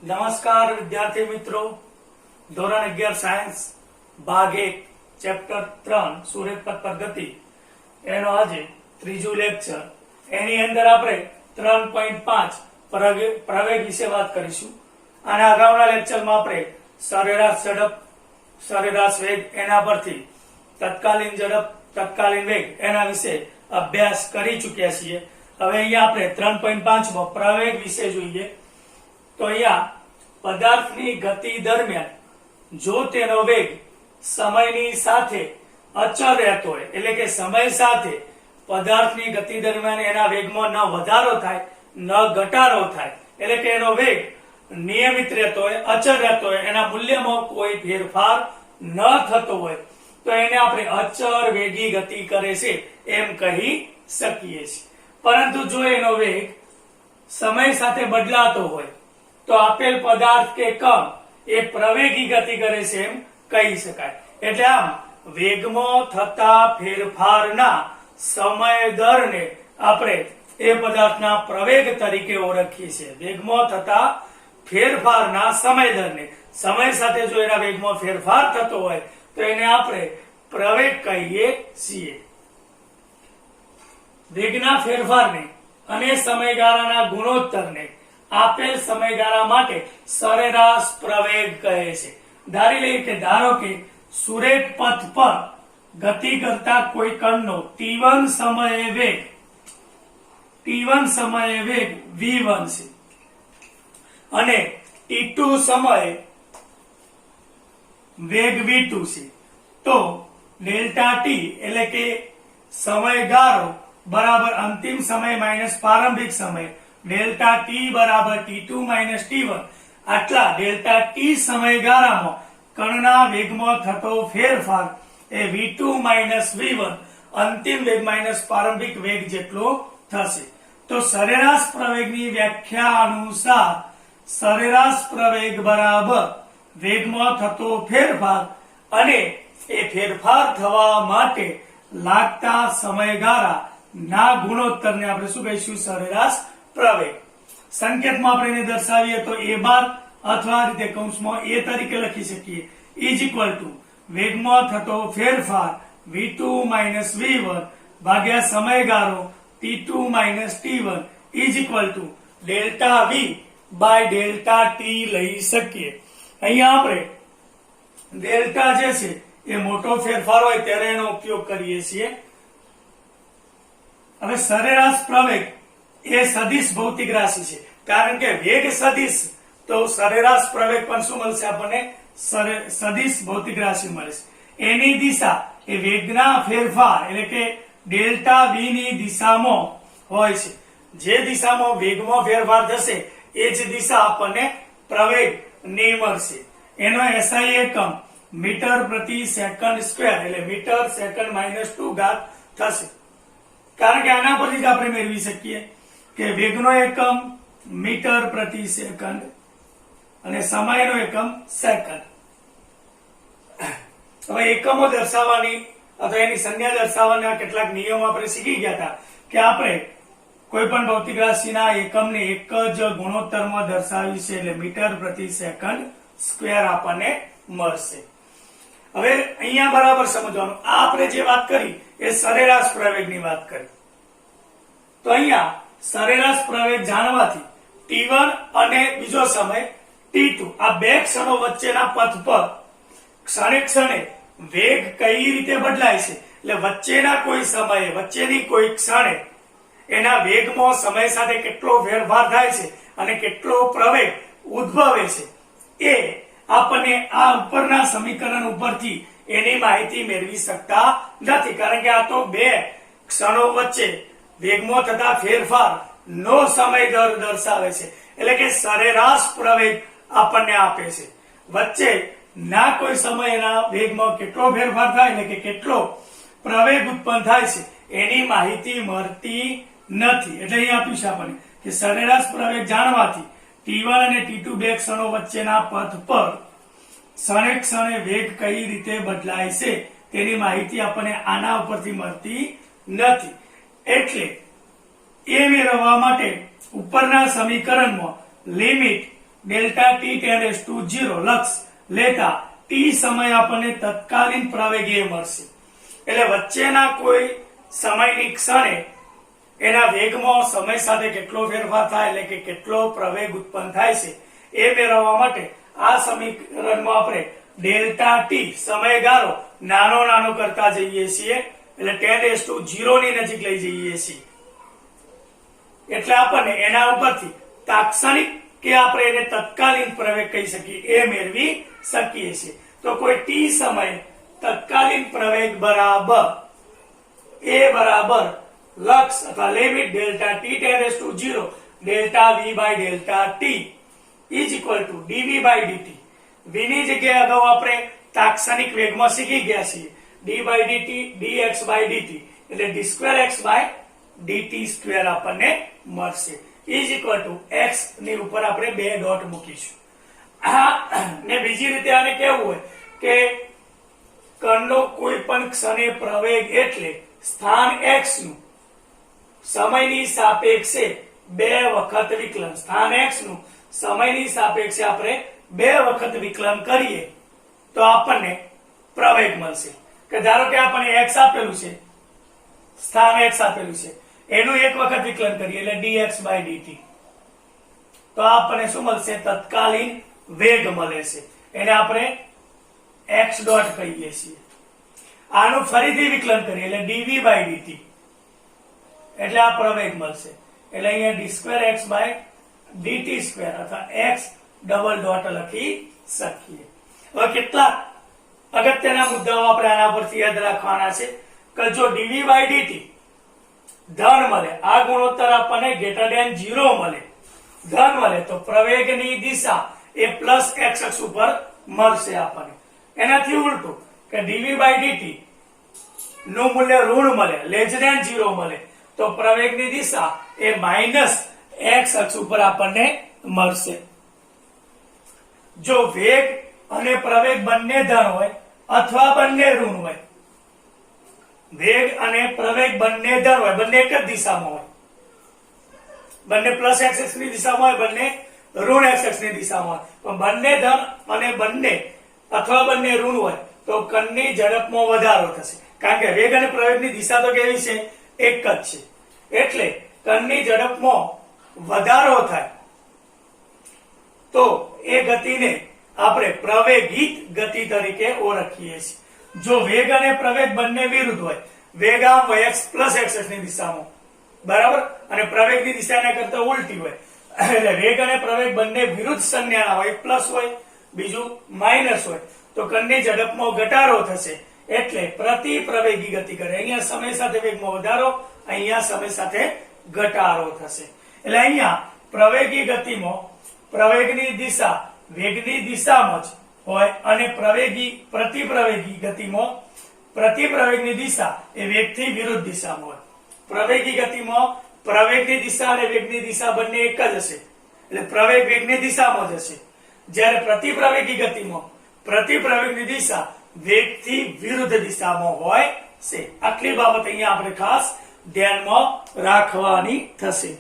નમસ્કાર વિદ્યાર્થી મિત્રો, ધોરણ 11 સાયન્સ ભાગ 1 ચેપ્ટર 3 સૂર્યપથ પર ગતિ એનો આજે ત્રીજું લેક્ચર. એની અંદર આપણે 3.5 પ્રવેગ વિશે વાત કરીશું. અને અગાઉના લેક્ચરમાં આપણે સરેરાશ ઝડપ, સરેરાશ વેગ એના પરથી તત્કાલીન ઝડપ, તત્કાલીન વેગ એના વિશે અભ્યાસ કરી ચૂક્યા છીએ. હવે અહીંયા આપણે 3.5 માં પ્રવેગ વિશે જોઈએ. તો અહીંયા પદાર્થની ગતિ દરમિયાન જો તેનો વેગ સમયની સાથે અચળ રહેતો હોય, એટલે કે સમય સાથે પદાર્થની ગતિ દરમિયાન એના વેગમાં ન વધારો થાય ન ઘટાડો થાય, એટલે કે એનો વેગ નિયમિત રહેતો હોય, અચળ રહેતો હોય, એના મૂલ્યમાં કોઈ ફેરફાર ન થતો હોય, તો એને આપણે અચળ વેગી ગતિ કરે છે એમ કહી શકીએ છીએ. પરંતુ જો એનો વેગ સમય સાથે બદલાતો હોય તો આપેલ પદાર્થ કે કણ એ પ્રવેગી ગતિ કરે છે એમ કહી શકાય. એટલે આમ વેગમાં થતા ફેરફારના સમય દરને આપણે એ પદાર્થના પ્રવેગ તરીકે ઓળખીએ છીએ. વેગમાં થતા ફેરફારના સમય દરને, સમય સાથે જો એના વેગમાં ફેરફાર થતો હોય તો એને આપણે પ્રવેગ કહીએ છીએ. વેગના ફેરફારને અને સમયગાળાના ગુણોત્તરને આપેલ સમયગાળા માટે સરેરાશ પ્રવેગ કહે છે. ધારી લઈએ કે ધારો કે સુરેખ પથ પર ગતિ કરતા કોઈ કણનો t1 સમયે વેગ v1 છે અને t2 સમયે વેગ v2 છે. તો ડેલ્ટા t એટલે કે સમયગાળો બરાબર અંતિમ સમય માઇનસ પ્રારંભિક સમય, ડેલ્ટા t બરાબર t2 માઇનસ t1. આટલા ડેલ્ટા t સમયગાળામાં કણના વેગમાં થતો ફેરફાર એ v2 માઇનસ v1 અંતિમ વેગ માઇનસ પ્રારંભિક વેગ જેટલો થશે. તો સરેરાશ પ્રવેગની વ્યાખ્યા અનુસાર સરેરાશ પ્રવેગ બરાબર વેગમાં થતો ફેરફાર અને એ ફેરફાર થવા માટે લાગતા સમયગાળા ના ગુણોત્તરને આપણે શું કહીશું? સરેરાશ પ્રવેગ. સંકેતમાં આપણે એને દર્શાવીએ તો a બાર અથવા આ રીતે કૌંસમાં a તરીકે લખી શકીએ, ઇઝ ઇક્વલ ટુ વેગમાં થતો ફેરફાર v2 માઇનસ v1 ભાગ્યા સમયગાળો t2 minus t1 is equal to delta v by delta t લઈ શકીએ. અહીંયા આપણે ડેલ્ટા જે છે એ મોટો ફેરફાર હોય ત્યારે એનો ઉપયોગ કરીએ છીએ. હવે સરેરાશ પ્રવેગ એ સદિશ ભૌતિક રાશિ છે, કારણ કે વેગ સદિશ તો સરેરાશ પ્રવેગ પણ શું મળશે આપણને? સદિશ ભૌતિક રાશિ મળશે. એની દિશા એ વેગના ફેરફાર એટલે કે ડેલ્ટા v ની દિશામાં હોય છે. જે દિશામાં વેગમાં ફેરફાર થશે એ જ દિશા આપણને પ્રવેગ ની મળશે. એનો SI એકમ મીટર પ્રતિ સેકન્ડ સ્ક્વેર એટલે મીટર સેકન્ડ માઇનસ 2 ઘાત થશે. કારણ કે આના પરથી જ આપણે મેળવી શકીએ કે વેગનો એકમ મીટર પ્રતિ સેકન્ડ અને સમયનો એકમ સેકન્ડ. હવે એકમો દર્શાવવાની અથવા એની સંજ્ઞા દર્શાવવાના કેટલાક નિયમો આપણે શીખી ગયા હતા કે આપણે કોઈ પણ ભૌતિક રાશિના એકમને એક જ ગુણોત્તરમાં દર્શાવી છે એટલે મીટર પ્રતિ સેકન્ડ સ્ક્વેર આપણને મળશે. હવે અહીંયા બરાબર સમજવાનું, આ આપણે જે વાત કરી એ સરેરાશ પ્રવેગની વાત કરી. તો અહીંયા સરેરાશ પ્રવેગ જાણવાથી t1 અને બીજો સમય t2 આ બે ક્ષણો વચ્ચેના પથ પર ક્ષણે ક્ષણે વેગ કઈ રીતે બદલાય છે, એટલે વચ્ચેના કોઈ સમયે, વચ્ચેની કોઈ ક્ષણે એના વેગમાં સમય સાથે કેટલો ફેરફાર થાય છે અને કેટલો પ્રવેગ ઉદ્ભવે છે એ આપણને આ ઉપરના સમીકરણ ઉપરથી એની માહિતી મેળવી શકતા નથી. કારણ કે આ તો બે ક્ષણો વચ્ચે વેગમાં થતા ફેરફાર નો સમય દર દર્શાવે છે, એટલે કે સરેરાશ પ્રવેગ આપણને આપે છે. વચ્ચે ના કોઈ સમયના વેગમાં કેટલો ફેરફાર થાય એટલે કે કેટલો પ્રવેગ ઉત્પન્ન થાય છે એની માહિતી મળતી નથી. એટલે અહીં આપ્યું છે આપણને કે સરેરાશ પ્રવેગ જાણવાથી t1 અને t2 બે ક્ષણો વચ્ચેના પથ પર ક્ષણે ક્ષણે વેગ કઈ રીતે બદલાય છે તેની માહિતી આપણને આના ઉપરથી મળતી નથી. એટલે એ મેળવવા માટે ઉપરના સમીકરણમાં limit delta T tends to 0 લક્ષ લેતા ટી સમય આપણને તત્કાલીન પ્રવેગીય મળશે. એટલે વચ્ચેના કોઈ સમયની ક્ષણે એના વેગમાં સમય સાથે કેટલો ફેરફાર થાય એટલે કે કેટલો પ્રવેગ ઉત્પન્ન થાય છે એ મેળવવા માટે આ સમીકરણમાં આપણે ડેલ્ટા ટી સમયગાળો નાનો કરતા જઈએ છીએ, એટલે 10⁻0 ની નજીક લઈ જઈએ છીએ. એટલે આપણને એના ઉપરથી તાત્ક્ષણિક કે આપણે એને તત્કાલીન પ્રવેગ કહી શકીએ એ મેળવી શકીએ છીએ. તો કોઈ ટી સમય તત્કાલીન પ્રવેગ બરાબર એ બરાબર લક્ષ અથવા limit delta T tends to 0 delta V by delta T is equal to dv by dt. v ની જગ્યાએ અગાઉ આપણે તાત્ક્ષણિક વેગમાં શીખી ગયા છીએ d by dt dx by dt એટલે d2x બાય dt² આપણને મળશે ઇઝ ઇક્વલ ટુ x ની ઉપર આપણે બે ડોટ મૂકીશું. ને બીજી રીતે આને કેવું હોય કે કણનો કોઈ પણ ક્ષણે પ્રવેગ એટલે સ્થાન x નું સમયની સાપેક્ષે બે વખત વિકલન. સ્થાન x નું સમયની સાપેક્ષે આપણે બે વખત વિકલન કરીએ તો આપણને પ્રવેગ મળશે. કે ધારો કે આપણને x આપેલું છે, સ્થાન x આપેલું છે, એનું એક વખત વિકલન કરીએ એટલે dx બાય dt તો આપણને શું મળશે? તત્કાલીન વેગ મળે છે, એને આપણે x ડોટ કહીએ છીએ. આનું ફરીથી વિકલન કરીએ એટલે dv બાય dt એટલે આ પ્રવેગ મળશે. એટલે અહીંયા d2x બાય dt² અથવા x ડબલ ડોટ લખી શકીએ. હવે કેટલાક અગત્યના મુદ્દાઓ આપણે આના પરથી યાદ રાખવાના છે કે જો dv બાય dt ધન મળે, આ ગુણોત્તર આપણને ગ્રેટર ધેન 0 મળે, ધન મળે તો પ્રવેગની દિશા એ પ્લસ x અક્ષ ઉપર મળશે આપણને. એનાથી ઉલટું કે dv બાય dt નું મૂલ્ય ઋણ મળે, લેસ ધેન 0 મળે તો પ્રવેગની દિશા એ માઇનસ x અક્ષ ઉપર આપણને મળશે. જો વેગ અને પ્રવેગ બંને ધન હોય અથવા બંને ઋણ હોય, વેગ અને પ્રવેગ બંને ધન હોય, બંને એક જ દિશામાં હોય, બંને પ્લસ x ની દિશામાં હોય, બંને ઋણ x ની દિશામાં હોય, પણ બંને ધન અને બંને અથવા બંને ઋણ હોય તો કણની ઝડપમાં વધારો થશે. કારણ કે વેગ અને પ્રવેગની દિશા તો કેવી છે? એક જ છે. એટલે કણની ઝડપમાં વધારો થાય તો એ ગતિને આપણે પ્રવેગિત ગતિ તરીકે ઓળખીએ છીએ. જો વેગ અને પ્રવેગ બંને વિરુદ્ધ હોય, વેગ આમ હોય x પ્લસ x ની દિશામાં, બરાબર, અને પ્રવેગની દિશા એના કરતા ઉલટી હોય, એટલે વેગ અને પ્રવેગ બંને વિરુદ્ધ સંજ્ઞાના હોય, એક પ્લસ હોય બીજું માઇનસ હોય તો કણની ઝડપમાં ઘટાડો થશે. એટલે પ્રતિ પ્રવેગી ગતિ કરે. અહીંયા સમય સાથે વેગમાં વધારો, અહીંયા સમય સાથે ઘટાડો થશે. એટલે અહીંયા પ્રવેગી ગતિમાં પ્રવેગની દિશા વેગની દિશામાં જ હોય અને પ્રતિપ્રવેગી ગતિમાં પ્રતિપ્રવેગની દિશા એ વેગથી વિરુદ્ધ દિશામાં હોય. પ્રવેગી ગતિમાં પ્રવેગની દિશા અને વેગની દિશા બંને એક જ હશે, એટલે પ્રવેગ વેગની દિશામાં જ હશે. જ્યારે પ્રતિપ્રવેગી ગતિમાં પ્રતિપ્રવેગની દિશા વેગથી વિરુદ્ધ દિશામાં હોય છે. આટલી બાબત અહીંયા આપણે ખાસ ધ્યાનમાં રાખવાની થશે.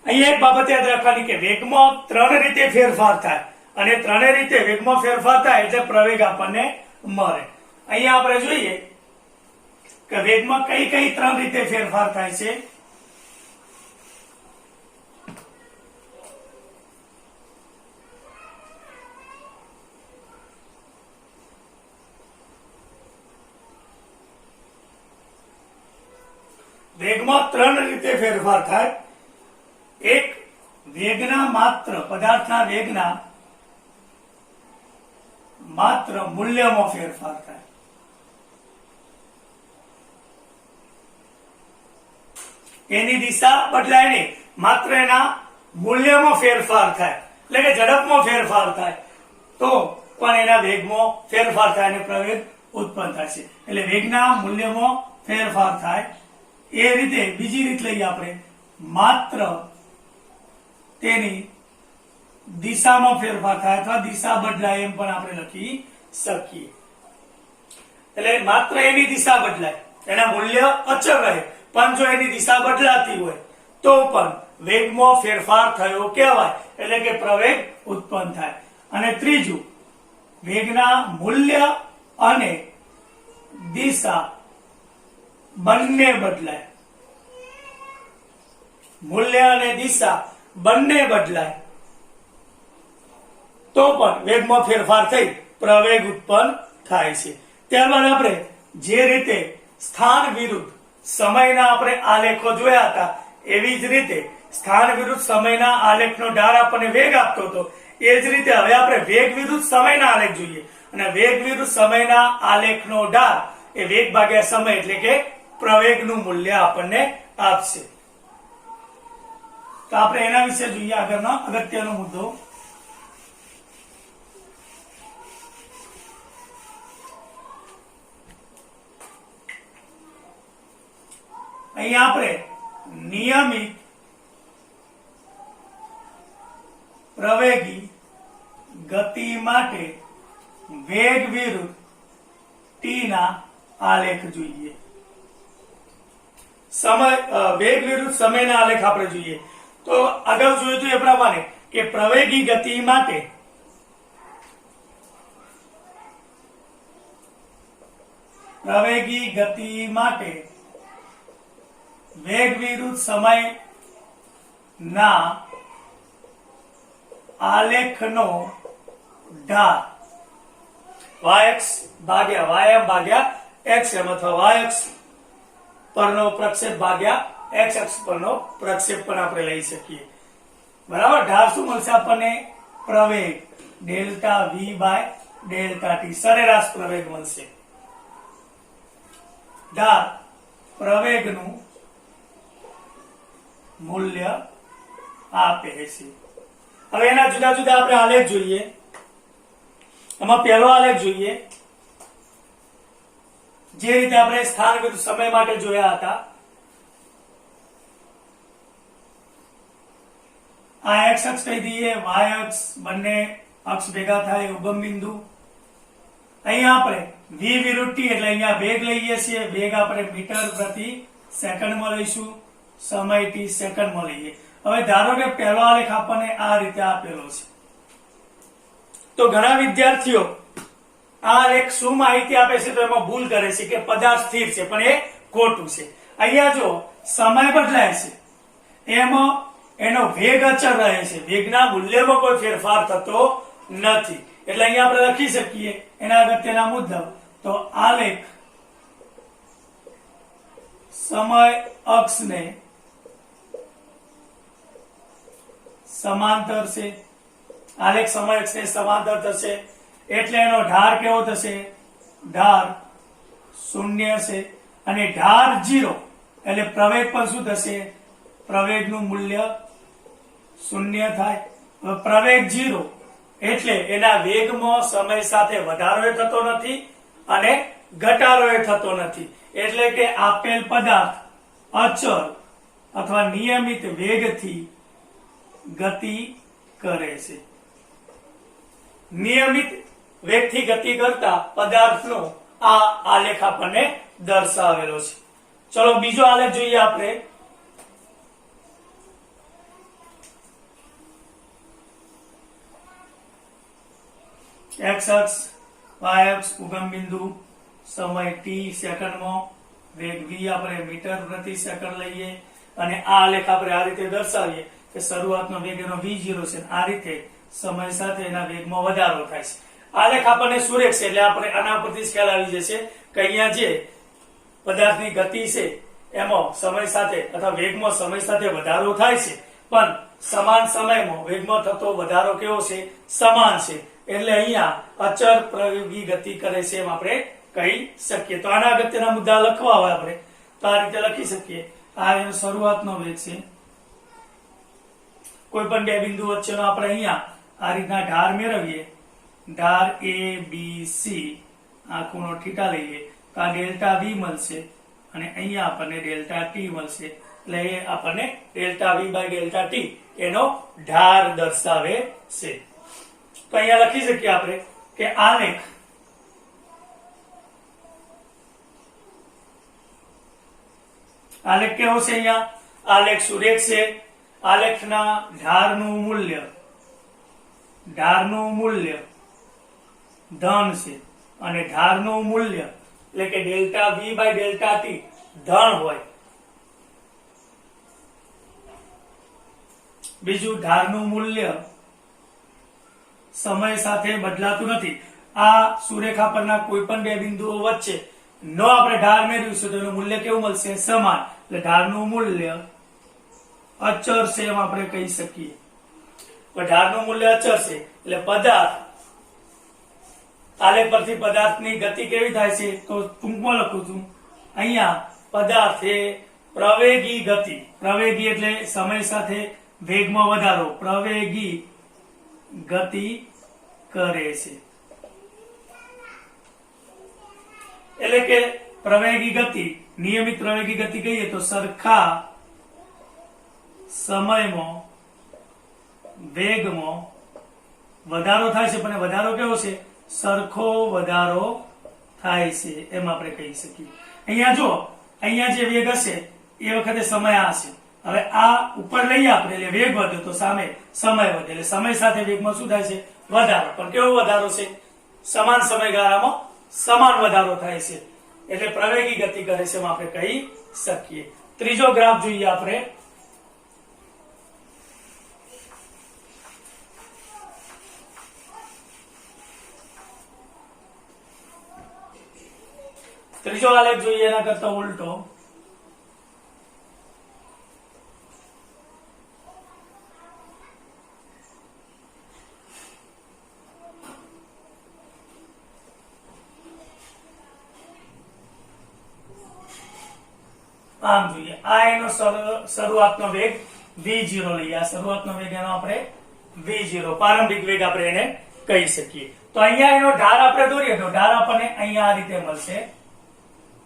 અહીંયા એક બાબત યાદ રાખવાની કે વેગમાં ત્રણ રીતે ફેરફાર થાય અને ત્રણેય રીતે વેગમાં ફેરફાર થાય એટલે પ્રવેગ આપણને મળે. અહીંયા આપણે જોઈએ કે વેગમાં કઈ કઈ ત્રણ રીતે ફેરફાર થાય છે. વેગમાં ત્રણ રીતે ફેરફાર થાય. એક, વેગના માત્ર પદાર્થના વેગના માત્ર મૂલ્યમાં ફેરફાર થાય. એની દિશા બદલાય નહીં, માત્ર એના મૂલ્યમાં ફેરફાર થાય, એટલે કે ઝડપમાં ફેરફાર થાય તો પણ એના વેગમાં ફેરફાર થાય અને પ્રવેગ ઉત્પન્ન થાય છે. એટલે વેગના મૂલ્યમાં ફેરફાર થાય એ રીતે. બીજી રીત લઈએ આપણે, માત્ર તેની દિશામાં ફેરફાર થાય અથવા દિશા બદલાય એમ પણ આપણે લખી શકીએ. એટલે માત્ર એની દિશા બદલાય, એના મૂલ્ય અચળ રહે, પણ જો એની દિશા બદલાતી હોય તો પણ વેગમાં ફેરફાર થયો કહેવાય, એટલે કે પ્રવેગ ઉત્પન્ન થાય. અને ત્રીજું, વેગના મૂલ્ય અને દિશા બંને બદલાય. મૂલ્ય અને દિશા બંને બદલાય તો પણ વેગમાં ફેરફાર થઈ પ્રવેગ ઉત્પન્ન થાય છે. ત્યારબાદ આપણે જે રીતે સ્થાન વિરુદ્ધ સમયના આપણે આલેખો જોયા હતા, એવી જ રીતે સ્થાન વિરુદ્ધ સમયના આલેખનો ઢાળ આપણને વેગ આપતો હતો. એ જ રીતે હવે આપણે વેગ વિરુદ્ધ સમયના આલેખ જોઈએ, અને વેગ વિરુદ્ધ સમયના આલેખનો ઢાળ એ વેગ ભાગ્યા સમય એટલે કે પ્રવેગનું મૂલ્ય આપણને આપશે. તો આપણે એના વિશે જોઈએ આગળનો અગત્યનો મુદ્દો. અહીંયા આપણે નિયમિત પ્રવેગી ગતિ માટે વેગ વિરુદ્ધ ટી ના આલેખ જોઈએ. વેગ વિરુદ્ધ સમયના આલેખ આપણે જોઈએ. તો અગાઉ જોયું હતું એ પ્રમાણે કે પ્રવેગી ગતિ માટે વેગ વિરુદ્ધ સમય ના આલેખનો ઢાળ yx ભાગ્યા ym ભાગ્યા xm અથવા yx પરનો પ્રક્ષેપ ભાગ્યા x અક્ષ પરનો પ્રક્ષેપ પણ આપણે લઈ શકીએ. બરાબર. ઢાળ શું મળશે આપણને? પ્રવેગ delta v by delta t, સરેરાશ પ્રવેગ મળશે. ઢાળ પ્રવેગનું મૂલ્ય આપે છે. હવે એના જુદા જુદા આપણે આલેખ જોઈએ. એમાં પહેલો આલેખ જોઈએ જે રીતે આપણે સ્થાન વિરુદ્ધ સમય માટે જોયા હતા. આ x અક્ષ કહી દઈએ, y અક્ષ, બંને અક્ષ ભેગા થાય ઉગમ બિંદુ. અહીંયા આપણે v વિરુદ્ધ t એટલે અહીંયા વેગ લઈએ છીએ. વેગ આપણે મીટર પ્રતિ સેકન્ડમાં લઈશું, સમય t સેકન્ડમાં લઈએ. હવે ધારો કે પહેલો આલેખ આપણને આ રીતે આપેલો છે, તો ઘણા વિદ્યાર્થીઓ આ આલેખ શું માહિતી આપે છે તો એમાં ભૂલ કરે છે કે પદાર્થ સ્થિર છે, પણ એ ખોટું છે. અહીંયા જો સમય બદલાય છે એમાં એનો વેગ અચળ રહે છે, વેગના મૂલ્યમાં કોઈ ફેરફાર થતો નથી. એટલે અહીંયા આપણે લખી શકીએ એના અગત્યના મુદ્દા. તો આલેખ સમય અક્ષને સમાંતર છે. આલેખ સમય અક્ષને સમાંતર થશે એટલે એનો ઢાળ કેવો થશે? ઢાળ શૂન્ય છે. અને ઢાળ 0 એટલે પ્રવેગ પણ શું થશે? પ્રવેગનું મૂલ્ય શૂન્ય થાય. હવે પ્રવેગ 0 એટલે એના વેગમાં સમય સાથે વધારો થતો નથી અને ઘટાડો થતો નથી. એટલે કે આપેલ પદાર્થ અચળ અથવા નિયમિત વેગથી ગતિ કરે છે. નિયમિત વેગથી ગતિ કરતા પદાર્થનો આ આલેખ આપણને દર્શાવેલો છે. ચલો બીજો આલેખ જોઈએ આપણે. x અક્ષ, y અક્ષ, ઉગમ બિંદુ, સમય t સેકન્ડમાં, વેગ v આપણે મીટર પ્રતિ સેકન્ડ લઈએ. અને આ આલેખ આપણે આ રીતે દર્શાવીએ કે શરૂઆતનો વેગ એનો v0 છે. આ રીતે સમય સાથે એના વેગમાં વધારો થાય છે. આલેખ આપણને સુરેખ છે એટલે આપણે આના પરથી જ ખ્યાલ આવી જશે કે અહીંયા જે પદાર્થની ગતિ છે એમાં સમય સાથે અથવા વેગમાં સમય સાથે વધારો થાય છે, પણ સમાન સમયમાં વેગમાં થતો વધારો કેવો છે? સમાન છે. એટલે અહીંયા અચળ પ્રવેગી ગતિ કરે છે એમ આપણે કહી શકીએ. તો આના અગત્યના મુદ્દા લખવા હોય આપણે તો આ રીતે લખી શકીએ. આ એનો શરૂઆતનો વેગ છે. કોઈ પણ બે બિંદુ વચ્ચેનો આપણે અહીંયા આ રીતના ઢાળ મેળવીએ. ઢાળ a b c, આ ખૂણો θ લઈએ તો આ ડેલ્ટા v મળશે અને અહીંયા આપણને ડેલ્ટા t મળશે. એટલે એ આપણને delta v by delta t એનો ઢાળ દર્શાવે છે. તો અહીંયા લખી શકીએ આપણે કે આલેખ કેવો છે? અહીંયા આલેખ સુરેખ છે. આલેખના ઢાળનું મૂલ્ય ધન છે અને ઢાળનું મૂલ્ય એટલે કે delta V by delta T ધન હોય. બીજું, ઢાળનું મૂલ્ય સમય સાથે બદલાતું નથી. આ સુરેખા પરના કોઈ પણ બે બિંદુઓ વચ્ચે નો આપણે ઢાળ મેળવીશું તો એનું મૂલ્ય કેવું મળશે? સમાન. એટલે ઢાળનું મૂલ્ય અચળ છે એમ આપણે કહી શકીએ. ઢાળનું મૂલ્ય અચળ છે એટલે પદાર્થ, આલેખ પરથી પદાર્થની ગતિ કેવી થાય છે તો ટૂંકમાં લખું છું અહીંયા. પદાર્થ એ પ્રવેગી ગતિ, પ્રવેગી એટલે સમય સાથે વેગમાં વધારો, પ્રવેગી ગતિ કરે છે. એટલે કે પ્રવેગી ગતિ, નિયમિત પ્રવેગી ગતિ કહીએ તો સરખા સમયમાં વેગમાં વધારો થાય છે, પણ વધારો કેવો છે? સરખો વધારો થાય છે એમ આપણે કહી શકીએ. અહીંયા જો, અહીંયા જે વેગ હશે એ વખતે સમય આ છે. હવે આ ઉપર લઈએ આપણે એટલે વેગ વધ્યો તો સામે સમય વધે, એટલે સમય સાથે વેગમાં શું થાય છે? વધારો. પણ કેવો વધારો છે? સમાન સમયગાળામાં સમાન વધારો થાય છે, એટલે પ્રવેગી ગતિ કરે છે એમ આપણે કહી શકીએ. ત્રીજો ગ્રાફ જોઈએ આપણે. ત્રીજો આલેખ જોઈએ એના કરતા ઉલટો. આમ જોઈએ. આ એનો શરૂઆતનો વેગ v0 લઈએ. આ શરૂઆતનો વેગ એનો આપણે v0 પ્રારંભિક વેગ આપણે એને કહી શકીએ. તો અહીંયા એનો ઢાળ આપણે દોરીએ તો ઢાળ આપણને અહીંયા આ રીતે મળશે,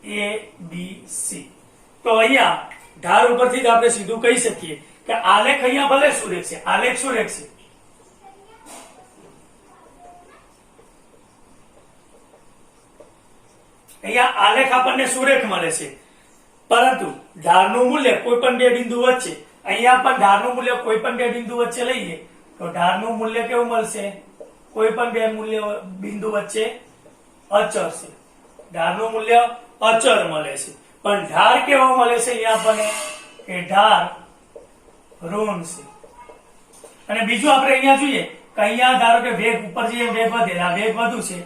a b c. તો અહીંયા ઢાળ ઉપરથી જ આપણે સીધું કહી શકીએ કે આલેખ અહીંયા ભલે સુરેખ છે, આલેખ સુરેખ છે, અહીંયા આલેખ આપણને સુરેખ મળે છે, પરંતુ ઢાળનું મૂલ્ય કોઈ પણ બે બિંદુ વચ્ચે, અહીંયા પણ ઢાળનું મૂલ્ય કોઈ પણ બે બિંદુ વચ્ચે લઈએ તો ઢાળનું મૂલ્ય કેવું મળશે? કોઈ પણ બે બિંદુ વચ્ચે અચળ છે. ઢાળનું મૂલ્ય અચળ મળે છે, પણ ઢાળ કેવો મળે છે અહીંયા આપણને? કે ઢાળ ઋણ છે. અને બીજું આપણે અહીંયા જોઈએ કે અહીંયા ધારો કે વેગ ઉપર જઈએ વેગ વધે, આ વેગ વધુ છે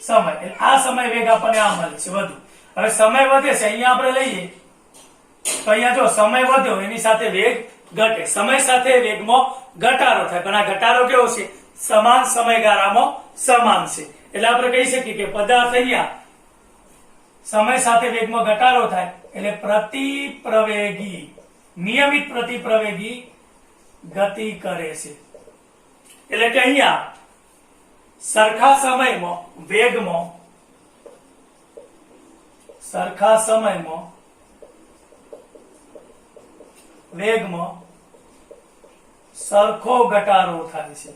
સમય, આ સમય વેગ આપણને આ મળે છે વધુ. હવે સમય વધે છે, અહીંયા આપણે લઈએ તો અહીંયા જો સમય વધ્યો એની સાથે વેગ ઘટે, સમય સાથે વેગમાં ઘટાડો થાય, પણ આ ઘટાડો કેવો છે? સમાન સમયગાળામાં સમાન છે. એટલે આપણે કહી શકીએ કે પદાર્થ અહીંયા સમય સાથે વેગમાં ઘટાડો થાય એટલે પ્રતિપ્રવેગી, નિયમિત પ્રતિપ્રવેગી ગતિ કરે છે. એટલે કે અહીંયા સરખા સમયમાં વેગમાં, સરખા સમયમાં વેગમાં સરખો ઘટાડો થાય છે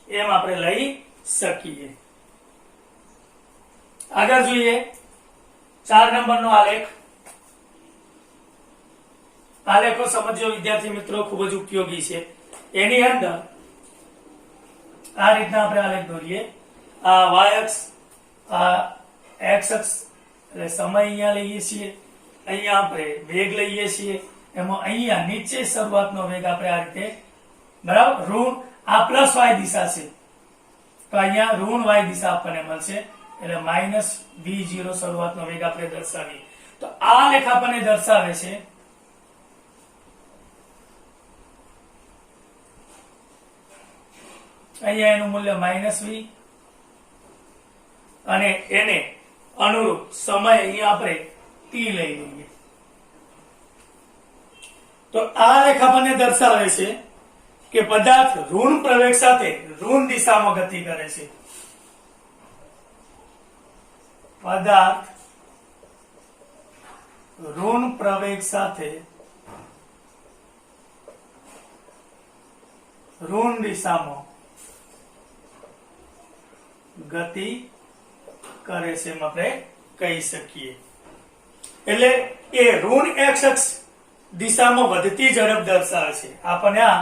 એમ આપણે લઈ શકીએ. આગળ જોઈએ 4 નંબરનો આલેખ. આલેખો સમજો વિદ્યાર્થી મિત્રો ખૂબ જ ઉપયોગી છે. એની અંદર આ રીતના આપણે આલેખ દોરીએ. આ y અક્ષ, આ x અક્ષ એટલે સમય અહીંયા લઈએ છીએ, અહીંયા આપણે વેગ લઈએ છીએ, એમાં અહીંયા નીચે શરૂઆતનો વેગ આપણે આ રીતે, બરાબર, ઋણ, આ પ્લસ y દિશા છે તો અહીંયા ઋણ y દિશા આપણને મળશે એટલે માઇનસ v0 શરૂઆતનો વેગ આપણે દર્શાવીએ. તો આ લેખ આપણને દર્શાવે છે અહીંયા એનું મૂલ્ય -v અને એને અનુરૂપ સમય અહીંયા આપણે t લઈ લઈએ. તો આ લેખ આપણને દર્શાવે છે કે પદાર્થ ઋણ પ્રવેગ સાથે ઋણ દિશામાં ગતિ કરે છે. પદાર્થ ઋણ પ્રવેગ સાથે ઋણ દિશામાં ગતિ કરે છે એમ આપણે કહી શકીએ. એટલે એ ઋણ x અક્ષ દિશામાં વધતી ઝડપ દર્શાવે છે. આપણને આ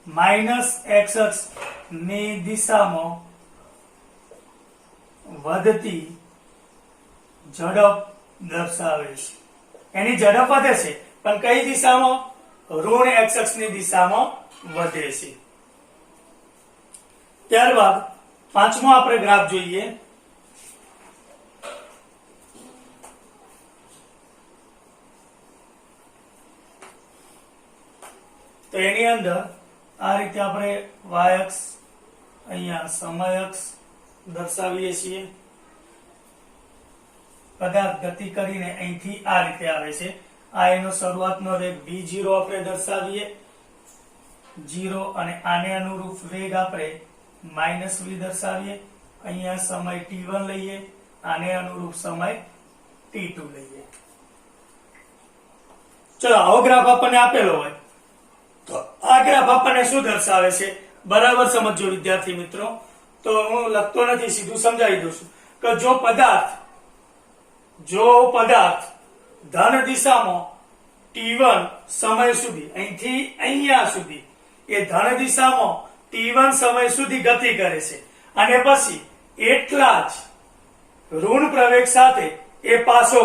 -x અક્ષ ની દિશામાં વધતી ઝડપ દર્શાવે છે. એની ઝડપ વધે છે પણ કઈ દિશામાં? ઋણ x અક્ષની દિશામાં વધે છે. ત્યારબાદ પાંચમો આપણે ગ્રાફ જોઈએ. તો એની અંદર આ રીતે આપણે y અક્ષ, અહીંયા સમય અક્ષ દર્શાવીએ છીએ. પદાર્થ ગતિ કરીને અહીંથી આ રીતે આવે છે. આ એનો શરૂઆતનો વેગ v0 આપણે દર્શાવીએ 0 અને આને અનુરૂપ વેગ આપણે -v દર્શાવીએ. અહીંયા સમય t1 લઈએ, આને અનુરૂપ સમય t2 લઈએ. ચલો આવો ગ્રાફ આપણને આપેલો હોય તો આ ગ્રાફ આપણને શું દર્શાવે છે બરાબર સમજો વિદ્યાર્થી મિત્રો. તો હું લખતો નથી, સીધું સમજાવી દઉં છું કે જો પદાર્થ ધન દિશામાં t1 સમય સુધી અહીંથી અહીંયા સુધી એ ધન દિશામાં t1 સમય સુધી ગતિ કરે છે અને પછી એટલા જ ઋણ પ્રવેગ સાથે એ પાછો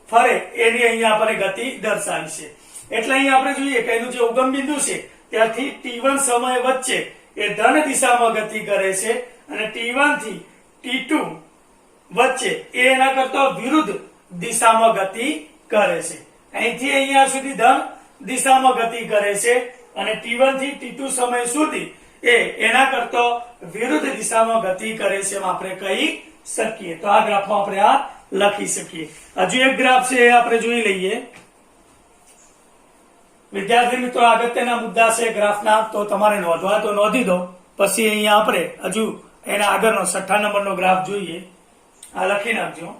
ફરે એની અહીંયા આપણે ગતિ દર્શાવી છે. એટલે અહીં આપણે જોઈએ કે એનું જે ઉગમ બિંદુ છે ત્યાંથી t1 સમય વચ્ચે એ ધન દિશામાં ગતિ કરે છે અને t1 થી t2 વચ્ચે એ એના કરતા વિરુદ્ધ દિશામાં ગતિ કરે છે. અહીંથી અહીંયા સુધી ધન દિશામાં ગતિ કરે છે અને t1 થી t2 સમય સુધી એ એના કરતા વિરુદ્ધ દિશામાં ગતિ કરે છે એમ આપણે કહી શકીએ. તો આ ગ્રાફમાં આપણે આ લખી શકીએ. હજુ એક ગ્રાફ છે એ આપણે જોઈ લઈએ. વિદ્યાર્થી મિત્રો અગત્યના મુદ્દા છે ગ્રાફના, તો તમારે નોંધવા તો નોંધી દો. પછી અહીંયા આપણે હજુ એના આગળનો 6 નંબરનો ગ્રાફ જોઈએ. આ લખી નાખજો.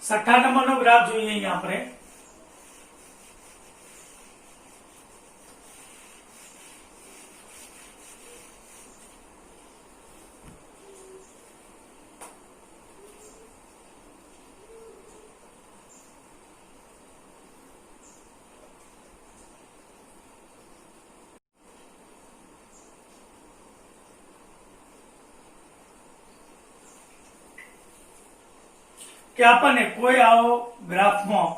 છઠ્ઠા નંબરનો ગ્રાફ જોઈએ અહીંયા આપણે. કે આપણને કોઈ આવો ગ્રાફમાં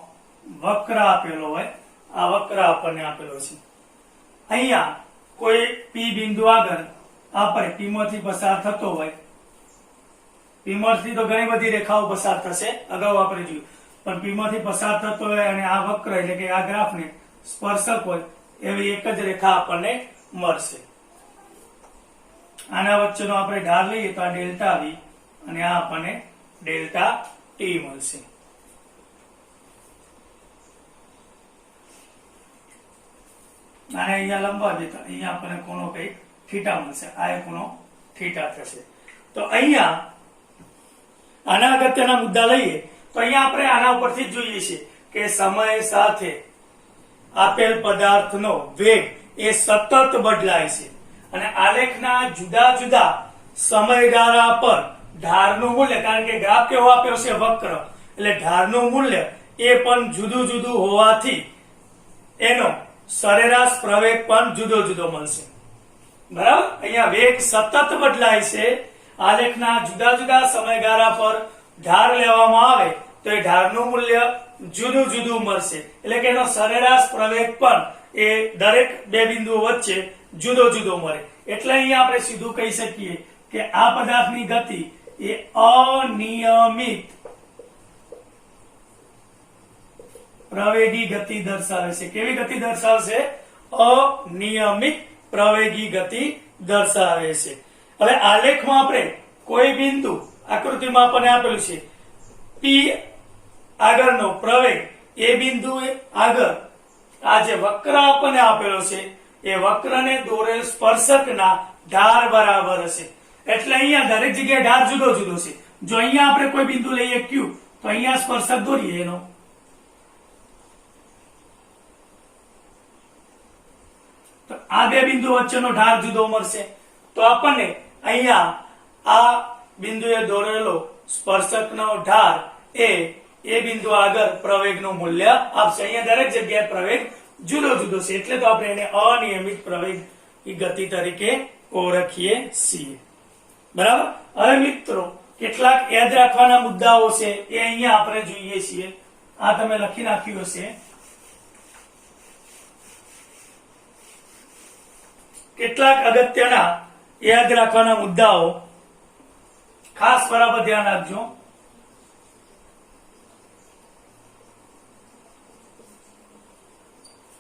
વક્ર આપેલો હોય, આ વક્ર આપણને આપેલો છે. અહીંયા કોઈ પી બિંદુ આગળ આપણે પી માંથી પસાર થતો હોય, પી માંથી તો ઘણી બધી રેખાઓ પસાર થશે, અગાઉ આપણે જોયું, પણ પી માંથી પસાર થતો હોય અને આ વક્ર એટલે કે આ ગ્રાફને સ્પર્શક હોય એવી એક જ રેખા આપણને મળશે. આના વચ્ચેનો આપણે ઢાળ લઈએ તો આ ડેલ્ટા વી અને આ આપણને ડેલ્ટા ટી મળશે. અને અહીંયા લંબા દે તો અહીંયા આપણને ખૂણો કઈક થીટા મળશે, આ ખૂણો થીટા થશે. તો અહીંયા આના અગત્યના મુદ્દા લઈએ તો અહીંયા આપણે આના ઉપરથી જ જોઈએ છે કે સમય સાથે આપેલ પદાર્થનો વેગ એ સતત બદલાય છે અને આલેખના જુદા જુદા સમયગાળા પર ઢાળનું મૂલ્ય, કારણ કે ગ્રાફ કેવો આપ્યો છે વક્ર, એટલે ઢાળનું મૂલ્ય એ પણ જુદું જુદું હોવાથી એનો સરેરાશ પ્રવેગ પણ જુદો જુદો મળશે. બરાબર, અહીંયા વેગ સતત બદલાય છે, આલેખના જુદા જુદા સમયગાળા પર ઢાળ લેવામાં આવે તો એ ઢાળનું મૂલ્ય જુદું જુદું મળશે, એટલે કે એનો સરેરાશ પ્રવેગ પણ એ દરેક બે બિંદુઓ વચ્ચે જુદો જુદો મળે. એટલે અહીંયા આપણે સીધું કહી શકીએ કે આ પદાર્થની ગતિ એ અનિયમિત પ્રવેગી ગતિ દર્શાવે છે. કેવી ગતિ દર્શાવશે? અનિયમિત પ્રવેગી ગતિ દર્શાવે છે. હવે આલેખમાં આપણે કોઈ બિંદુ આકૃતિમાં આપણને આપેલું છે પી આગળનો પ્રવેગ એ બિંદુ આગળ આ જે વક્ર આપણને આપેલો છે એ વક્રને દોરેલ સ્પર્શકના ઢાળ બરાબર હશે. એટલે અહીંયા દરેક જગ્યાએ ઢાળ જુદો જુદો છે. જો અહીંયા આપણે કોઈ બિંદુ લઈએ ક્યુ તો અહીંયા સ્પર્શક દોરીએ એનો, તો આ બે બિંદુ વચ્ચેનો ઢાળ જુદો મળશે. તો આપણને અહીંયા આ બિંદુએ દોરેલો સ્પર્શકનો ઢાળ એ બિંદુ આગળ પ્રવેગનું મૂલ્ય આપશે. અહીંયા દરેક જગ્યાએ પ્રવેગ જુદો જુદો છે એટલે તો આપણે એને અનિયમિત પ્રવેગ ગતિ તરીકે ઓળખીએ છીએ. બરાબર. હવે મિત્રો કેટલાક યાદ રાખવાના મુદ્દાઓ છે એ અહીંયા આપણે જોઈએ છીએ. આ તમે લખી નાખ્યું હશે. કેટલાક અગત્યના યાદ રાખવાના મુદ્દાઓ ખાસ બરાબર ધ્યાન રાખજો.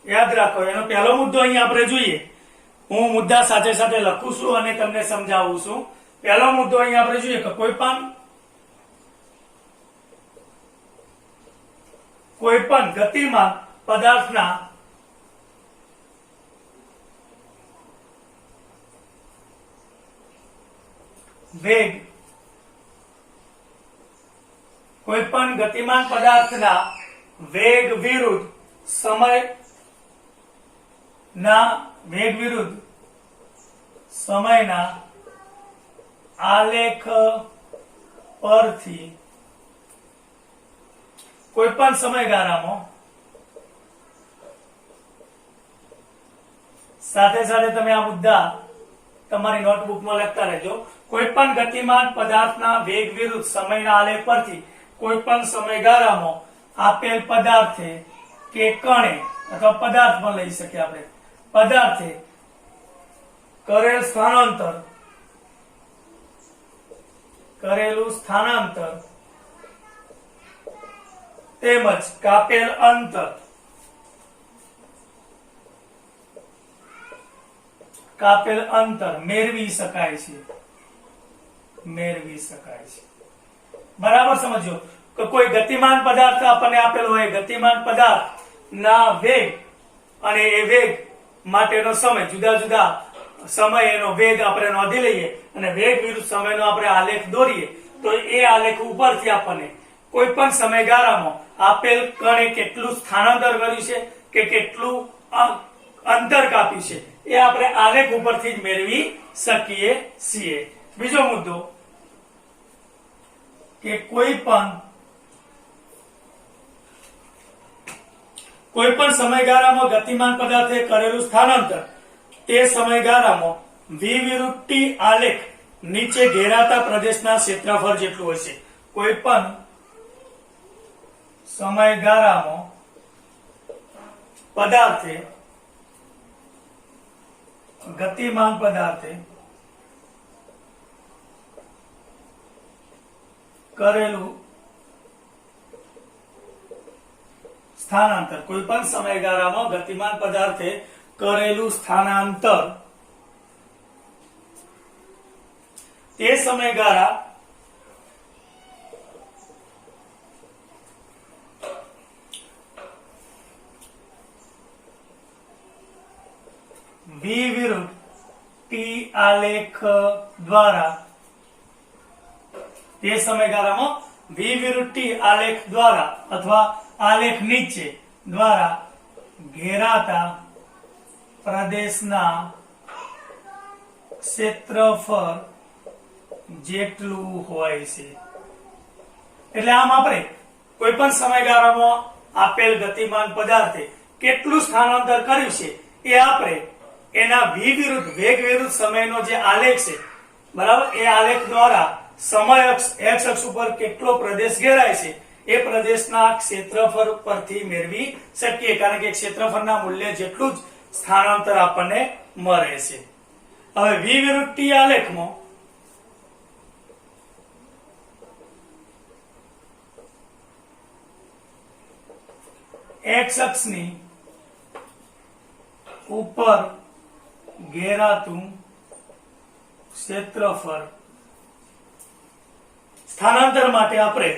યાદ રાખો. એનો પહેલો મુદ્દો અહીંયા આપણે જોઈએ. હું મુદ્દા સાથે સાથે લખું છું અને તમને સમજાવું છું. પહેલો મુદ્દો અહીંયા આપણે જોઈએ કે કોઈ પણ ગતિમાન પદાર્થના વેગ, કોઈ પણ ગતિમાન પદાર્થના વેગ વિરુદ્ધ સમયના આલેખ પરથી કોઈ પણ સમયગાળામાં, સાથે સાથે તમે આ મુદ્દા તમારી નોટબુકમાં લખતા રહેજો. કોઈ પણ ગતિમાન પદાર્થના વેગ વિરુદ્ધ સમયના આલેખ પરથી કોઈ પણ સમયગાળામાં આપેલ પદાર્થે કે કણે અથવા પદાર્થ પણ લઈ શકીએ આપણે, પદાર્થે કરેલું સ્થાનાંતર તેમજ કાપેલ અંતર મેળવી શકાય છે. બરાબર સમજો કે કોઈ ગતિમાન પદાર્થ આપણને આપેલો હોય, ગતિમાન પદાર્થ ના વેગ અને એ વેગ માટેનો સમય, જુદા જુદા સમય એનો વેગ આપણે નોંધી લઈએ અને વેગ વિરુદ્ધ સમયનો આપણે આલેખ દોરીએ તો એ આલેખ ઉપરથી આપણને કોઈ પણ સમયગાળામાં આપેલ કણે કેટલું સ્થાનાંતર કર્યું છે કે કેટલું અંતર કાપ્યું છે એ આપણે આલેખ ઉપરથી જ મેળવી શકીએ છીએ. બીજો મુદ્દો કે કોઈ પણ સમયગાળામાં ગતિમાન પદાર્થે કરેલું સ્થાનાંતર તે સમયગાળામાં વી વિરુદ્ધ ટી આલેખ નીચે ઘેરાતા પ્રદેશના ક્ષેત્રફળ જેટલું હશે. કોઈ પણ સમયગાળામાં ગતિમાન પદાર્થે કરેલું સ્થાનાંતર, કોઈ પણ સમયગાળામાં ગતિમાન પદાર્થે કરેલું સ્થાનાંતર તે સમયગાળા વી વિરુદ્ધ ટી આલેખ દ્વારા, તે સમયગાળામાં વી વિરુદ્ધ ટી આલેખ દ્વારા અથવા આલેખ નીચે દ્વારા ઘેરાતા પ્રદેશના ક્ષેત્રફળ જેટલું હોય છે. એટલે આમ આપણે કોઈ પણ સમયગાળામાં આપેલ ગતિમાન પદાર્થે કેટલું સ્થાનાંતર કર્યું છે એ આપણે એના વી વિરુદ્ધ વેગ વિરુદ્ધ સમયનો જે આલેખ છે, બરાબર, એ આલેખ દ્વારા સમય અક્ષ એક્સ અક્ષ ઉપર કેટલો પ્રદેશ ઘેરાય છે એ પ્રદેશના ક્ષેત્રફળ પરથી મેળવી શકીએ, કારણ કે ક્ષેત્રફળના મૂલ્ય જેટલું જ સ્થાનાંતર આપણને મળે છે. હવે વી વિરુદ્ધ ટી આલેખમાં એક્સ અક્ષની ઉપર ઘેરાતું ક્ષેત્રફળ સ્થાનાંતર માટે આપણે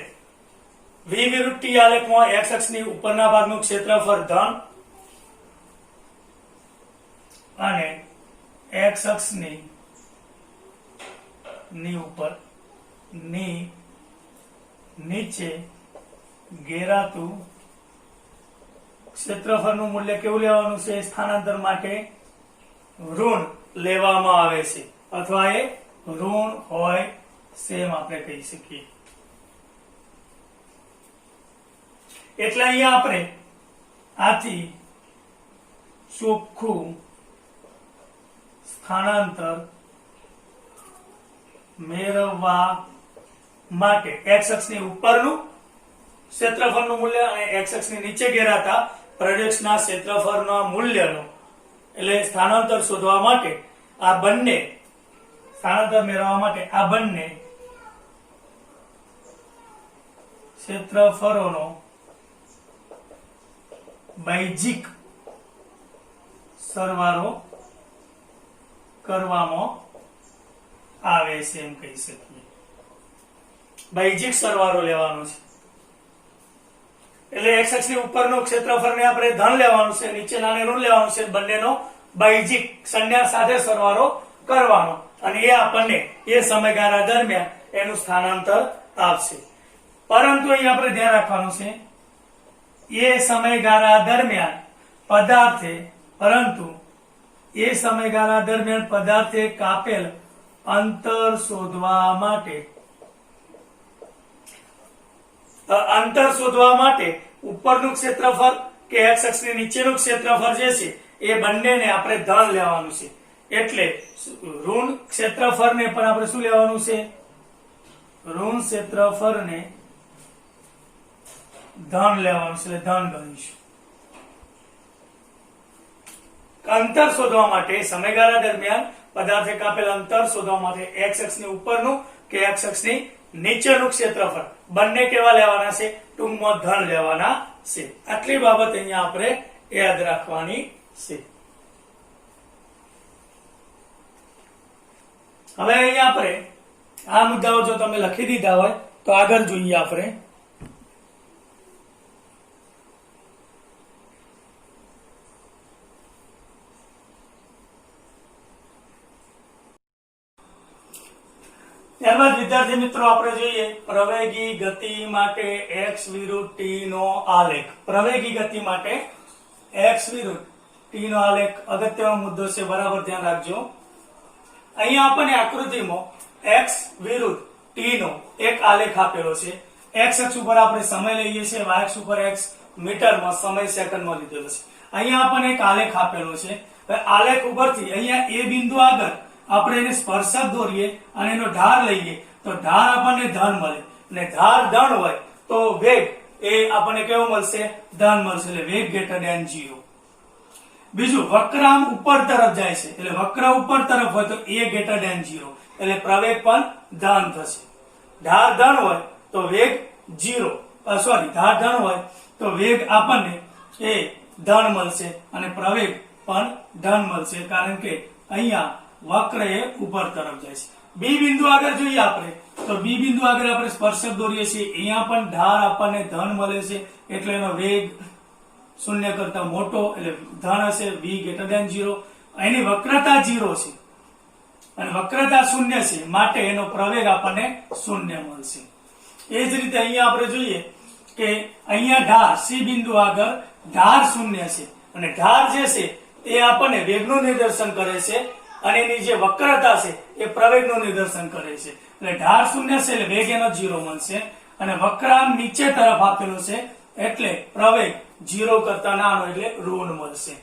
v વિરુદ્ધ t આલેખમાં x અક્ષની ઉપરના ભાગનું ક્ષેત્રફળ ધન અને x અક્ષની ઉપર નીચે ઘેરાતું ક્ષેત્રફળનું મૂલ્ય કેવું લેવાનું છે? સ્થાનાંતર માટે ઋણ લેવામાં આવે છે અથવા એ ઋણ હોય સેમ આપણે કહી શકીએ. એટલે અહીંયા આપણે આથી ચોખ્ખું સ્થાનાંતર મેળવવા માટે x અક્ષની ઉપરનું ક્ષેત્રફળનું મૂલ્ય અને x અક્ષની નીચે ઘેરાતા પ્રદેશના ક્ષેત્રફળના મૂલ્યનું એટલે સ્થાનાંતર શોધવા માટે આ બંને સ્થાનાંતર મેળવવા માટે આ બંને ક્ષેત્રફળોનો બાહ્યિક સરવાળો કરવામાં આવે છે એમ કહી શકીએ. બાહ્યિક સરવાળો લેવાનો છે એટલે x અક્ષની ઉપરનું ક્ષેત્રફળને આપણે ધન લેવાનું છે, નીચેનાને ઋણ લેવાનું છે. બંનેનો બાહ્યિક સંજ્ઞા સાથે સરવાળો કરવાનો અને એ આપણને એ સમયગાળા દરમિયાન એનું સ્થાનાંતર આપશે. પરંતુ અહીં આપણે ધ્યાન રાખવાનું છે એ સમયગાળા દરમિયાન પદાર્થે કાપેલ અંતર શોધવા માટે ઉપરનું ક્ષેત્રફળ કે x અક્ષની નીચેનું ક્ષેત્રફળ જે છે એ બંનેને આપણે ધન લેવાનું છે. એટલે ઋણ ક્ષેત્રફળને પણ આપણે શું લેવાનું છે? ઋણ ક્ષેત્રફળને ધન લેવાનું છે એટલે ધન ગણીશું. અંતર શોધવા માટે સમયગાળા દરમિયાન પદાર્થે કાપેલ અંતર શોધવા માટે x અક્ષની ઉપરનું કે x અક્ષની નીચેનું ક્ષેત્રફળ બંને કેવા લેવાના છે? ટૂંકમાં ધન લેવાના છે. આટલી બાબત અહીંયા આપણે યાદ રાખવાની છે. હવે અહીંયા આપણે આ મુદ્દાઓ જો તમે લખી દીધા હોય તો આગળ જોઈએ આપણે. ત્યારબાદ વિદ્યાર્થી મિત્રો આપણે જોઈએ પ્રવેગી ગતિ માટે x વિરુદ્ધ t નો આલેખ. પ્રવેગી ગતિ માટે x વિરુદ્ધ t નો આલેખ અગત્યનો મુદ્દો છે, બરાબર ધ્યાન રાખજો. અહીંયા આપણને આકૃતિમાં x વિરુદ્ધ t નો એક આલેખ આપેલો છે. x અક્ષ ઉપર આપણે સમય લઈએ છીએ, y અક્ષ ઉપર x મીટરમાં સમય સેકન્ડમાં લીધેલો છે. અહીંયા આપણને એક આલેખ આપેલો છે. હવે આલેખ ઉપરથી અહીંયા એ બિંદુ આગળ આપણે એને સ્પર્શક દોરીએ અને એનો ઢાળ લઈએ તો ઢાળ આપણને ધન મળે અને ઢાળ ધન હોય તો વેગ એ આપણને કેવો મળશે? ધન મળશે. એટલે વેગ ગ્રેટર ધેન 0. બીજું વક્રામ ઉપર તરફ જાય છે એટલે વક્ર ઉપર તરફ હોય તો a ગ્રેટર ધેન 0 એટલે પ્રવેગ પણ ધન થશે. ઢાળ ધન હોય તો વેગ 0 ઢાળ ધન હોય તો વેગ આપણને એ ધન મળશે અને પ્રવેગ પણ ધન મળશે, કારણ કે અહીંયા વક્ર એ ઉપર તરફ જાય છે. બી બિંદુ આગળ જોઈએ આપણે તો બી બિંદુ આગળ આપણે સ્પર્શક દોરીએ છીએ. અહીંયા પણ ઢાળ આપણને ધન મળે છે એટલે એનો વેગ શૂન્ય કરતા મોટો એટલે ધન હશે, v ગ્રેટર ધેન 0. એની વક્રતા 0 છે અને વક્રતા શૂન્ય છે માટે એનો પ્રવેગ આપણને શૂન્ય મળશે. એ જ રીતે અહીંયા આપણે જોઈએ કે અહીંયા ઢાળ સી બિંદુ આગળ ઢાળ શૂન્ય છે અને ઢાળ જે છે એ આપણને વેગનું નિદર્શન કરે છે અને એની જે વક્રતા છે એ પ્રવેગનું નિદર્શન કરે છે. એટલે ઢાળ શૂન્ય છે એટલે વેગ એનો 0 મળશે અને વક્રાંક નીચે તરફ આપેલો છે એટલે પ્રવેગ 0 કરતા નાનો એટલે ઋણ મળશે.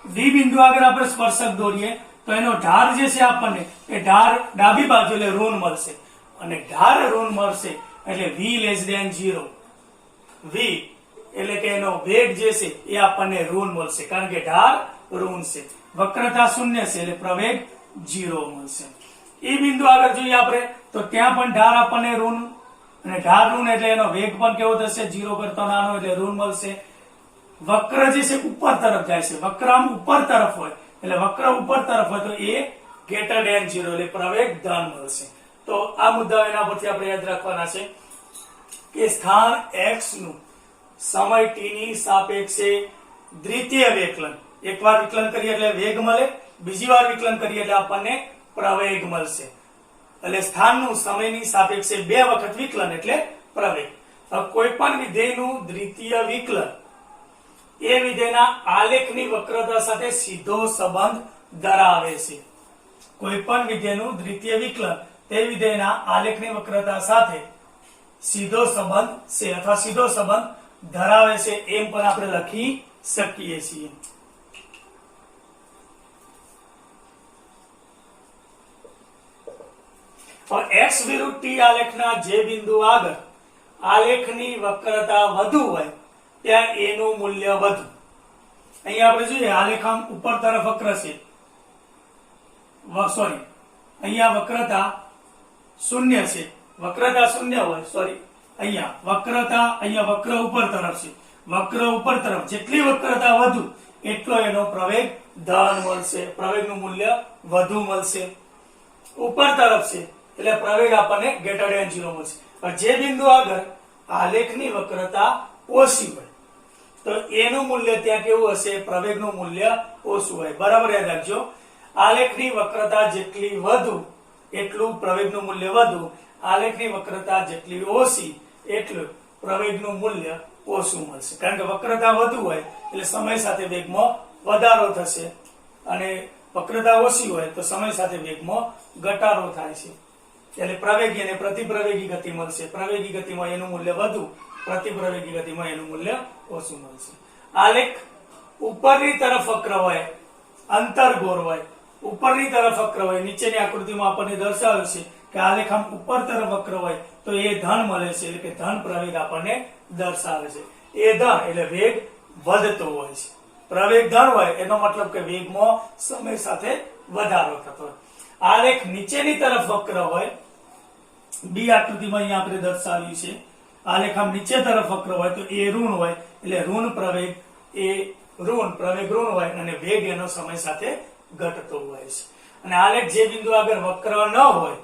ડી બિંદુ આગળ આપણે સ્પર્શક દોરીએ તો એનો ઢાળ જે છે આપણને એ ઢાળ ડાબી બાજુ એટલે ઋણ મળશે અને ઢાળ ઋણ મળશે એટલે v લેસ ધેન 0. v એટલે કે એનો વેગ જે છે એ આપણને ઋણ મળશે કારણ કે ઢાળ ઋણ છે, વક્રતા શૂન્ય છે એટલે પ્રવેગ 0 મળશે. એ બિંદુ આગળ જોઈએ આપણે તો ત્યાં પણ ઢાળ આપણને ઋણ અને ઢાળ ઋણ એટલે એનો વેગ પણ કેવો થશે? 0 કરતા નાનો એટલે ઋણ મળશે. વક્ર જે છે ઉપર તરફ જાય છે, વક્રામ ઉપર તરફ હોય એટલે વક્ર ઉપર તરફ હોય તો એ ગ્રેટર ધેન 0 એટલે પ્રવેગ ધન મળશે. તો આ મુદ્દાઓ એના પરથી આપણે યાદ રાખવાના છે કે સ્થાન x નું સમય t ની સાપેક્ષે દ્વિતીય વિકલન, એકવાર વિકલન કરીએ એટલે વેગ મળે, બીજી વાર વિકલન કરીએ એટલે આપણને પ્રવેગ મળશે. એટલે સ્થાનનું સમયની સાપેક્ષે 2 વખત વિકલન એટલે પ્રવેગ. કોઈ પણ વિધેયનું દ્વિતીય વિકલન એ વિધેયના આલેખની વક્રતા સાથે સીધો સંબંધ ધરાવે છે. કોઈ પણ વિધેયનું દ્વિતીય વિકલન તે વિધેયના આલેખની વક્રતા સાથે સીધો સંબંધ છે અથવા સીધો સંબંધ ધરાવે છે એમ પણ આપણે લખી શકીએ છીએ. x વિરુદ્ધ t આલેખના જે બિંદુ આગળ આલેખની વક્રતા વધુ હોય ત્યાં એનું મૂલ્ય વધુ. અહીંયા આપણે જોઈએ આલેખ આમ ઉપર તરફ વક્ર છે, સોરી અહીંયા વક્રતા શૂન્ય છે, વક્રતા શૂન્ય હોય, સોરી અહીંયા વક્ર ઉપર તરફ છે, વક્ર ઉપર તરફ જેટલી વક્રતા વધુ એટલો એનો પ્રવેગ ધન મળશે, પ્રવેગનું મૂલ્ય વધુ મળશે. ઉપર તરફ છે એટલે પ્રવેગ આપણને ગ્રેટર ધેન 0 મળશે. પણ જે બિંદુ આગળ આલેખની વક્રતા ઓછી હોય તો એનું મૂલ્ય ત્યાં કેવું હશે? પ્રવેગનું મૂલ્ય ઓછું હોય. બરાબર યાદ રાખજો, આલેખની વક્રતા જેટલી વધુ એટલું પ્રવેગનું મૂલ્ય વધુ, આલેખની વક્રતા જેટલી ઓછી એટલું પ્રવેગનું મૂલ્ય ઓછું મળશે. કારણ કે વક્રતા વધુ હોય એટલે સમય સાથે વેગમાં વધારો થશે અને વક્રતા ઓછી હોય તો સમય સાથે વેગમાં ઘટાડો થાય છે. એટલે પ્રવેગી અને પ્રતિપ્રવેગી ગતિ મળશે. પ્રવેગી ગતિમાં એનું મૂલ્ય વધુ, પ્રતિપ્રવેગી ગતિમાં એનું મૂલ્ય ઓછું મળશે. આલેખ ઉપરની તરફ વક્ર હોય, અંતર્ગોળ હોય, ઉપરની તરફ વક્ર હોય, નીચેની આકૃતિમાં આપણને દર્શાવ્યું છે કે આલેખ આમ ઉપર તરફ વક્ર હોય તો એ ધન મળે છે, એટલે કે ધન પ્રવેગ આપણને દર્શાવે છે. એ ધન એટલે વેગ વધતો હોય છે. પ્રવેગ ધન હોય એનો મતલબ કે વેગમાં સમય સાથે વધારો થતો હોય. આલેખ નીચેની તરફ વક્ર હોય, બી આકૃતિમાં અહીંયા આપણે દર્શાવ્યું છે, આલેખ આમ નીચે તરફ વક્ર હોય તો એ ઋણ હોય, એટલે ઋણ પ્રવેગ એ પ્રવેગ ઋણ હોય અને વેગ એનો સમય સાથે ઘટતો હોય છે. અને આલેખ જે બિંદુ આગળ વક્ર ન હોય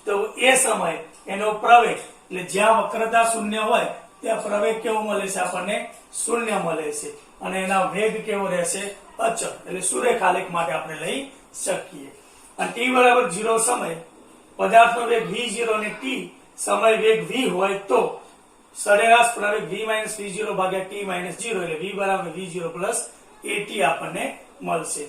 તો એ સમય એનો પ્રવેગ એટલે જ્યાં વક્રતા શૂન્ય હોય ત્યાં પ્રવેગ કેવો મળે છે? આપણને શૂન્ય મળે છે અને એના વેગ કેવો રહેશે? અચળ. એટલે સુરેખ આલેખ માટે આપણે લઈ શકીએ. અને t બરાબર 0 સમય પદાર્થનો વેગ v0 અને t સમય વેગ v હોય તો સરેરાશ પ્રવેગ v v0 ભાગ્યા t 0 એટલે v બરાબર v0 પ્લસ at આપણને મળશે.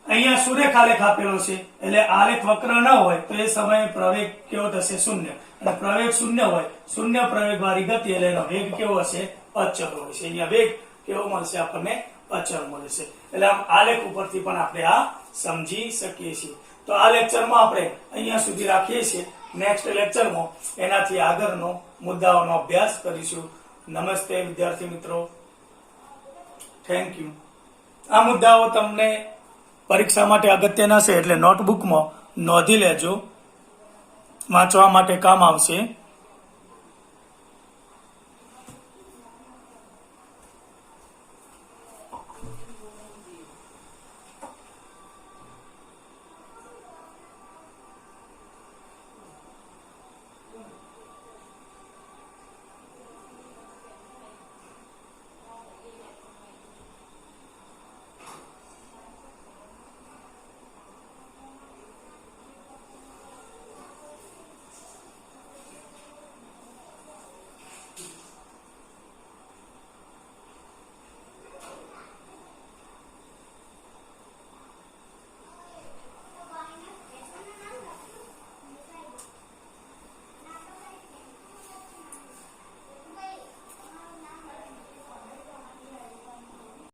અહીંયા સુરેખ આલેખ આપેલો છે એટલે આલેખ વક્ર ન હોય તો એ સમયે પ્રવેગ કેવો થશે? શૂન્ય. અને પ્રવેગ શૂન્ય હોય, શૂન્ય પ્રવેગ વાળી ગતિ એટલે એનો વેગ કેવો હશે? અચળ હોય છે. અહીંયા વેગ કેવો મળશે? આપણને અચળ મળશે. એટલે આમ આલેખ ઉપરથી પણ આપણે આ સમજી શકીએ છીએ. તો આ લેક્ચરમાં આપણે અહીંયા સુધી રાખીએ છીએ. નેક્સ્ટ લેક્ચરમાં એનાથી આગળનો મુદ્દાઓનો અભ્યાસ કરીશું. નમસ્તે વિદ્યાર્થી મિત્રો, થેન્ક યુ. આ મુદ્દાઓ તમને પરીક્ષા માટે અગત્યના છે એટલે નોટબુકમાં નોંધી લેજો, વાંચવા માટે કામ આવશે.